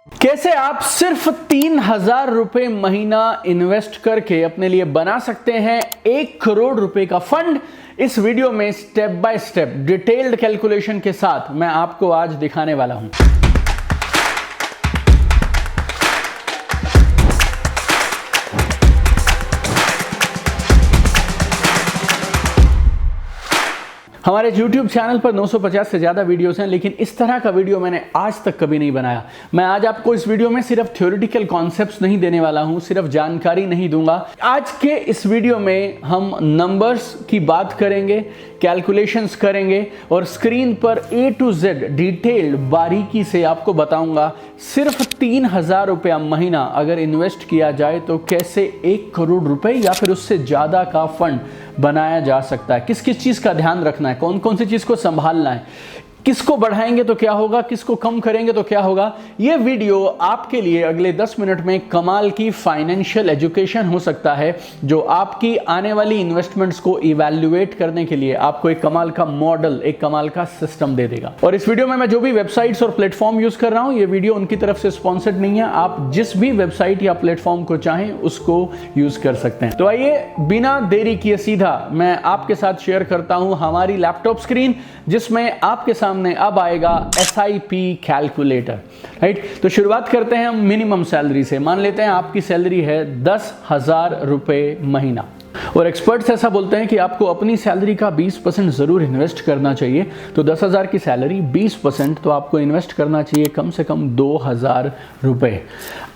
कैसे आप सिर्फ 3,000 रुपए महीना इन्वेस्ट करके अपने लिए बना सकते हैं 1 करोड़ रुपए का फंड। इस वीडियो में step by step detailed calculation के साथ मैं आपको आज दिखाने वाला हूं। हमारे YouTube चैनल पर 950 से ज़्यादा वीडियोस हैं, लेकिन इस तरह का वीडियो मैंने आज तक कभी नहीं बनाया। मैं आज आपको इस वीडियो में सिर्फ थ्योरेटिकल कॉन्सेप्ट्स नहीं देने वाला हूं, सिर्फ जानकारी नहीं दूंगा। आज के इस वीडियो में हम नंबर्स की बात करेंगे, कैलकुलेशंस करेंगे और स्क्रीन पर A to Z डिटेल्ड बारीकी से आपको बताऊंगा सिर्फ 3,000 रुपया महीना अगर इन्वेस्ट किया जाए तो कैसे 1 करोड़ रुपए या फिर उससे ज़्यादा का फंड बनाया जा सकता है। किस किस चीज़ का ध्यान रखना है, कौन कौन सी चीज़ को संभालना है, किसको बढ़ाएंगे तो क्या होगा, किसको कम करेंगे तो क्या होगा। यह वीडियो आपके लिए अगले 10 मिनट में कमाल की फाइनेंशियल एजुकेशन हो सकता है, जो आपकी आने वाली इन्वेस्टमेंट्स को इवैल्यूएट करने के लिए आपको एक कमाल का मॉडल, एक कमाल का सिस्टम दे देगा। और इस वीडियो में मैं जो भी वेबसाइट्स और प्लेटफॉर्म यूज कर रहा हूं, यह वीडियो उनकी तरफ से स्पॉन्सर्ड नहीं है। आप जिस भी वेबसाइट या प्लेटफॉर्म को चाहें उसको यूज कर सकते हैं। तो आइए बिना देरी किए सीधा मैं आपके साथ शेयर करता हूं हमारी लैपटॉप स्क्रीन, जिसमें आपके सामने अब आएगा SIP कैलकुलेटर। राइट, तो शुरुआत करते हैं हम मिनिमम सैलरी से। मान लेते हैं आपकी सैलरी है 10,000 रुपए महीना, और एक्सपर्ट्स ऐसा बोलते हैं कि आपको अपनी सैलरी का 20% जरूर इन्वेस्ट करना चाहिए। तो 10,000 की सैलरी 20%, तो आपको इन्वेस्ट करना चाहिए कम से कम 2,000 रुपए।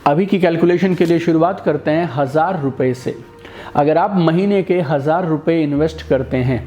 अभी की कैलकुलेशन के लिए शुरुआत करते हैं 1,000 रुपए से। अगर आप महीने के 1,000 रुपए इन्वेस्ट करते हैं,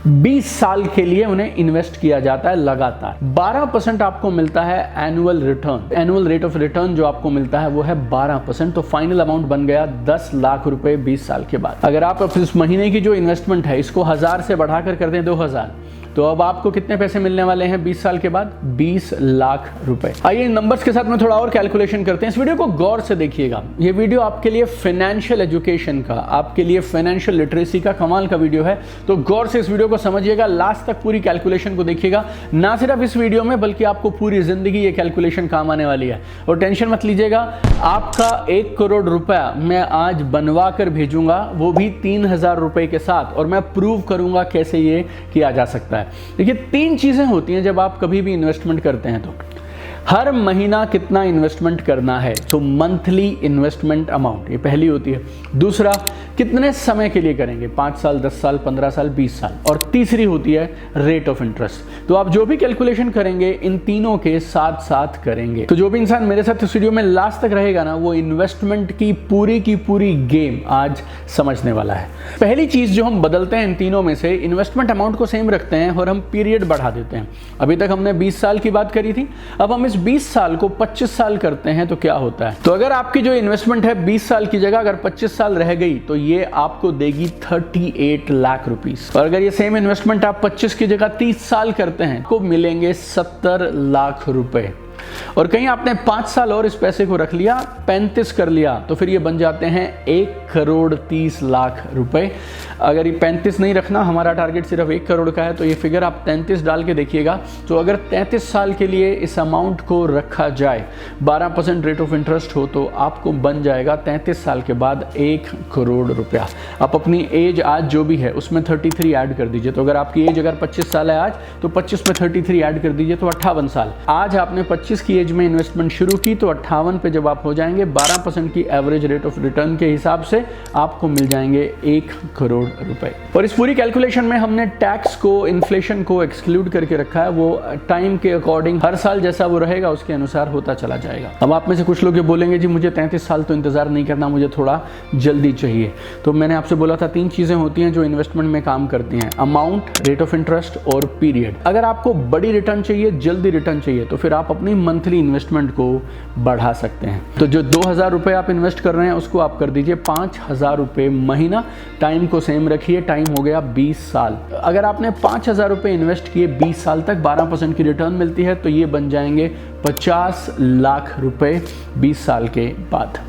20 साल के लिए उन्हें इन्वेस्ट किया जाता है लगातार, 12% आपको मिलता है annual return. Annual rate of return जो आपको मिलता है वो है 12%। तो फाइनल अमाउंट बन गया 10 लाख रुपए 20 साल के बाद। अगर आप इस महीने की जो इन्वेस्टमेंट है इसको 1,000 से बढ़ाकर कर दें 2,000, तो अब आपको कितने पैसे मिलने वाले हैं 20 साल के बाद? 20 लाख रुपए। आइए इन नंबर्स के साथ में थोड़ा और कैलकुलेशन करते हैं। इस वीडियो को गौर से देखिएगा। ये वीडियो आपके लिए फाइनेंशियल एजुकेशन का, आपके लिए फाइनेंशियल लिटरेसी का कमाल का वीडियो है। तो गौर से इस वीडियो को समझिएगा, लास्ट तक पूरी कैलकुलेशन को देखिएगा। ना सिर्फ इस वीडियो में बल्कि आपको पूरी जिंदगी ये कैलकुलेशन काम आने वाली है। और टेंशन मत लीजिएगा, आपका 1 करोड़ रुपया मैं आज बनवा कर भेजूंगा, वो भी 3,000 रुपए के साथ, और मैं प्रूव करूंगा कैसे ये किया जा सकता है। देखिए, 3 चीजें होती हैं जब आप कभी भी इन्वेस्टमेंट करते हैं। तो हर महीना कितना इन्वेस्टमेंट करना है, तो मंथली इन्वेस्टमेंट अमाउंट, ये पहली होती है। दूसरा, कितने समय के लिए करेंगे, 5 साल, 10 साल, 15 साल, 20 साल। और तीसरी होती है रेट ऑफ इंटरेस्ट। तो आप जो भी कैलकुलेशन करेंगे इन तीनों के साथ साथ करेंगे। तो जो भी इंसान मेरे साथ इस वीडियो में लास्ट तक रहेगा ना, वो इन्वेस्टमेंट की पूरी गेम आज समझने वाला है। पहली चीज जो हम बदलते हैं इन तीनों में से, इन्वेस्टमेंट अमाउंट को सेम रखते हैं और हम पीरियड बढ़ा देते हैं। अभी तक हमने 20 साल की बात करी थी, अब हम इस 20 साल को 25 साल करते हैं। तो क्या होता है, तो अगर आपकी जो इन्वेस्टमेंट है 20 साल की जगह अगर 25 साल रह गई, तो ये आपको देगी 38 लाख रुपीस। और अगर ये सेम इन्वेस्टमेंट आप 25 की जगह 30 साल करते हैं, तो मिलेंगे 70 लाख रुपए। और कहीं आपने 5 साल और इस पैसे को रख लिया, 35 कर लिया, तो फिर ये बन जाते हैं 1 करोड़ 30 लाख रुपए। अगर ये 35 नहीं रखना, हमारा टारगेट सिर्फ 1 करोड़ का है, तो ये फिगर आप 33 डाल के देखिएगा। तो अगर 33 साल के लिए इस अमाउंट को रखा जाए, 12% रेट ऑफ इंटरेस्ट हो, तो आपको बन जाएगा 33 साल के बाद 1 करोड़ रुपया। आप अपनी एज आज जो भी है उसमें 33 ऐड कर दीजिए। तो अगर आपकी एज अगर 25 साल है आज, तो 25 में 33 ऐड कर दीजिए, तो 58 साल। आज आपने 25 की एज में इन्वेस्टमेंट शुरू की, तो 58 पे जब आप हो जाएंगे, 12% की एवरेज रेट ऑफ रिटर्न के हिसाब से आपको मिल जाएंगे 1 करोड़ रुपए। और इस पूरी कैलकुलेशन में हमने टैक्स को, इन्फ्लेशन को एक्सक्लूड करके रखा है। वो टाइम के अकॉर्डिंग हर साल जैसा वो रहेगा उसके अनुसार होता चला जाएगा। अब आप में से कुछ लोग ये बोलेंगे, जी मुझे 33 साल तो इंतजार नहीं करना, मुझे थोड़ा जल्दी चाहिए। तो मैंने आपसे बोला था 3 चीजें होती हैं जो इन्वेस्टमेंट में काम करती हैं, अमाउंट, रेट ऑफ इंटरेस्ट और पीरियड। अगर आपको बड़ी रिटर्न चाहिए, जल्दी रिटर्न चाहिए, तो फिर आप अपनी मंथली इन्वेस्टमेंट को बढ़ा सकते हैं। तो जो 2,000 रुपए आप इन्वेस्ट कर रहे हैं उसको आप कर दीजिए 5,000 रुपए महीना। टाइम को सेम रखिए, टाइम हो गया 20 साल। अगर आपने 5,000 रुपए इन्वेस्ट किए 20 साल तक, 12% की रिटर्न मिलती है, तो ये बन जाएंगे 50 लाख रुपए 20 साल के बाद।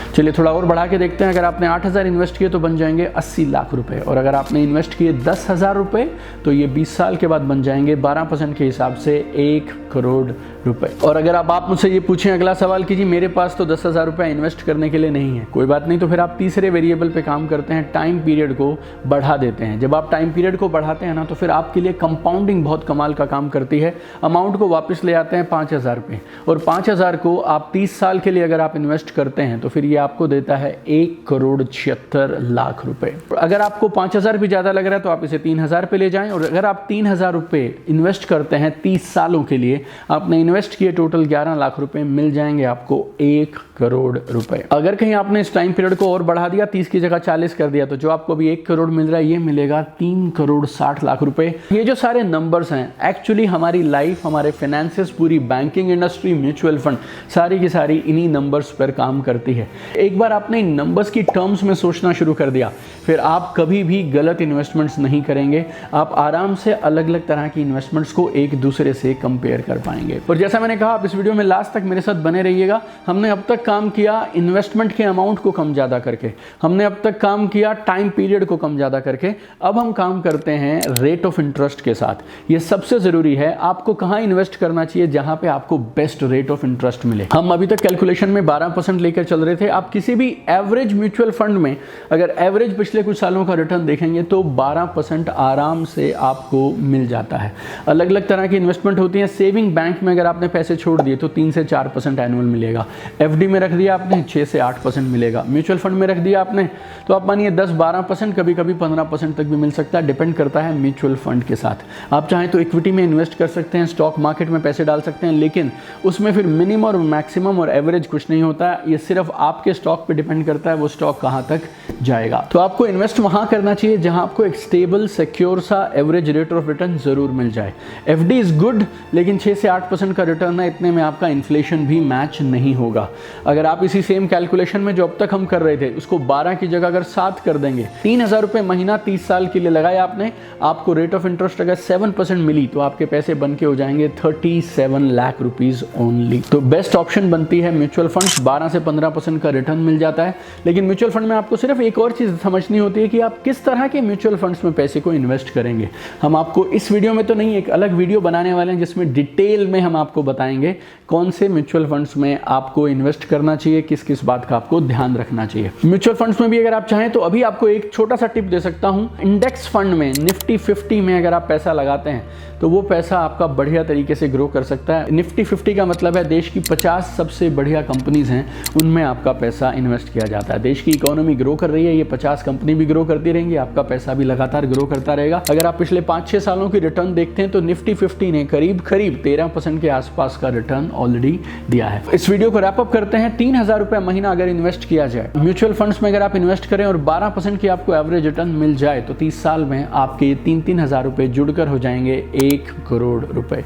चलिए थोड़ा और बढ़ा के देखते हैं। अगर आपने 8,000 इन्वेस्ट किए तो बन जाएंगे 80 लाख रुपए, और अगर आपने इन्वेस्ट किए 10,000 रुपए तो ये 20 साल के बाद बन जाएंगे 12% के हिसाब से 1 करोड़ रुपए। और अगर आप मुझसे ये पूछें अगला सवाल कि जी मेरे पास तो 10,000 रुपये इन्वेस्ट करने के लिए नहीं है, कोई बात नहीं, तो फिर आप तीसरे वेरिएबल पे काम करते हैं, टाइम पीरियड को बढ़ा देते हैं। जब आप टाइम पीरियड को बढ़ाते हैं ना तो फिर आपके लिए कंपाउंडिंग बहुत कमाल का काम करती है। अमाउंट को वापस ले आते हैं 5,000 रुपये, और 5,000 को आप 30 साल के लिए अगर आप इन्वेस्ट करते हैं तो फिर ये आपको देता है 1 करोड़ 76 लाख रुपए। अगर आपको 5,000 भी ज़्यादा लग रहा है तो आप इसे 3,000 पे ले जाएं, और अगर आप 3,000 रुपये इन्वेस्ट करते हैं 30 सालों के लिए, आपने इन्वेस्ट किए टोटल 11 लाख रुपए, मिल जाएंगे आपको 1 करोड़ रुपए। अगर कहीं आपने इस टाइम पीरियड को और बढ़ा दिया, 30 की जगह 40 कर दिया, तो जो आपको अभी 1 करोड़ मिल रहा है ये मिलेगा 3 करोड़ 60 लाख रुपए। ये जो सारे नंबर्स हैं एक्चुअली हमारी लाइफ, हमारे फाइनेंसेस, पूरी बैंकिंग इंडस्ट्री, म्यूचुअल फंड, सारी की सारी इन्हीं नंबर्स पर काम करती है। एक बार आपने इन नंबर्स की टर्म्स में सोचना शुरू कर दिया, फिर आप कभी भी गलत इन्वेस्टमेंट्स नहीं करेंगे। आप आराम से अलग अलग तरह की इन्वेस्टमेंट्स को एक दूसरे से कंपेयर कर पाएंगे। और जैसा मैंने कहा, आप इस वीडियो में लास्ट तक मेरे साथ बने रहिएगा। हमने अब तक काम किया इन्वेस्टमेंट के अमाउंट को कम ज़्यादा करके, हमने अब तक काम किया टाइम पीरियड को कम ज़्यादा करके, अब हम काम करते हैं रेट ऑफ इंटरेस्ट के साथ। ये सबसे ज़रूरी है, आपको कहाँ इन्वेस्ट करना चाहिए जहाँ पे आपको बेस्ट रेट ऑफ इंटरेस्ट मिले। हम अभी तक कैलकुलेशन में 12% लेकर चल रहे थे। आप किसी भी एवरेज म्यूचुअल फंड में अगर एवरेज पिछले कुछ सालों का रिटर्न देखेंगे तो 12% आराम से आपको मिल जाता है। अलग अलग तरह की इन्वेस्टमेंट होती है। सेविंग बैंक में अगर आपने पैसे छोड़ दिए तो 3 से 4% एनुअल मिलेगा। एफडी में रख दिया आपने 6 से 8% मिलेगा। म्यूचुअल फंड में रख दिया आपने तो आप मानिए 10-12%, कभी कभी 15% तक भी मिल सकता है, डिपेंड करता है म्यूचुअल फंड के साथ। आप चाहें तो इक्विटी में इन्वेस्ट कर सकते हैं, स्टॉक मार्केट में पैसे डाल सकते हैं, लेकिन उसमें फिर मिनिमम और मैक्सिमम और एवरेज कुछ नहीं होता है। ये सिर्फ आपके स्टॉक पे डिपेंड करता है वो स्टॉक कहाँ तक जाएगा। तो आपको इन्वेस्ट वहाँ करना चाहिए जहाँ आपको एक स्टेबल, सिक्योर सा एवरेज रेट ऑफ रिटर्न जरूर मिल जाए। एफडी इज गुड, लेकिन 6 से 8% का रिटर्न है, इतने में आपका इन्फ्लेशन भी मैच नहीं होगा। अगर आप इसी सेम कैलकुलेशन में जो अब तक हम कर रहे थे उसको 12 की जगह अगर 7 कर देंगे, 3,000 रुपये महीना 30 साल के लिए लगाया आपने, आपको रेट ऑफ इंटरेस्ट अगर 7% मिली तो आपके पैसे बन के हो जाएंगे 37 लाख रुपीज ओनली। तो बेस्ट ऑप्शन बनती है म्यूचुअल फंड। 12 से 15% का रिटर्न मिल जाता है। लेकिन म्यूचुअल फंड में आपको सिर्फ एक और चीज़ समझनी होती है कि आप किस तरह के म्यूचुअल फंड्स में पैसे को इन्वेस्ट करेंगे। हम आपको इस वीडियो में तो नहीं, एक अलग वीडियो बनाने वाले हैं जिसमें डिटेल में हम आपको बताएंगे कौन से म्यूचुअल फंड्स में आपको इन्वेस्ट करना चाहिए, किस किस बात का आपको ध्यान रखना चाहिए। म्यूचुअल फंड्स में भी अगर आप चाहें तो अभी आपको एक छोटा सा टिप दे सकता हूं। इंडेक्स फंड में निफ्टी 50 में अगर आप पैसा लगाते हैं तो वो पैसा आपका बढ़िया तरीके से ग्रो कर सकता है। निफ्टी 50 का मतलब है देश की 50 सबसे बढ़िया कंपनीज हैं, उनमें आपका पैसा इन्वेस्ट किया जाता है। देश की इकोनॉमी ग्रो कर रही है, ये 50 कंपनी भी ग्रो करती रहेंगी, आपका पैसा भी लगातार ग्रो करता रहेगा। अगर आप पिछले 5-6 सालों की रिटर्न देखते हैं तो निफ्टी 50 ने करीब 13% के आसपास का रिटर्न ऑलरेडी दिया है। इस वीडियो को रैप अप करते हैं। 3,000 रुपये महीना अगर इन्वेस्ट किया जाए म्यूचुअल फंड्स में, अगर आप इन्वेस्ट करें और 12% की आपको एवरेज रिटर्न मिल जाए तो 30 साल में आपके 3-3 हज़ार रुपये जुड़कर हो जाएंगे 1 करोड़ रुपए।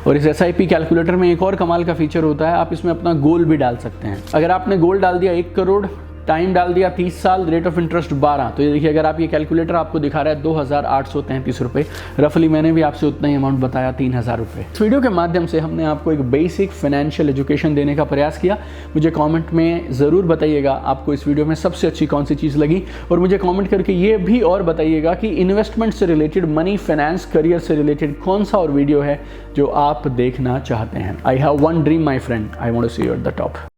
और इस SIP कैलकुलेटर में एक और कमाल का फीचर होता है, आप इसमें अपना गोल भी डाल सकते हैं। अगर आपने गोल डाल दिया 1 करोड़, टाइम डाल दिया 30 साल, रेट ऑफ इंटरेस्ट 12, तो ये देखिए अगर आप ये कैलकुलेटर आपको दिखा रहा है 2,833 रुपये, रफली मैंने भी आपसे उतना ही अमाउंट बताया 3,000 रुपये। इस वीडियो के माध्यम से हमने आपको एक बेसिक फाइनेंशियल एजुकेशन देने का प्रयास किया। मुझे कमेंट में ज़रूर बताइएगा आपको इस वीडियो में सबसे अच्छी कौन सी चीज़ लगी, और मुझे कमेंट करके ये भी और बताइएगा कि इन्वेस्टमेंट से रिलेटेड, मनी, फाइनेंस, करियर से रिलेटेड कौन सा और वीडियो है जो आप देखना चाहते हैं। I have one dream my friend, I want to see you at the top.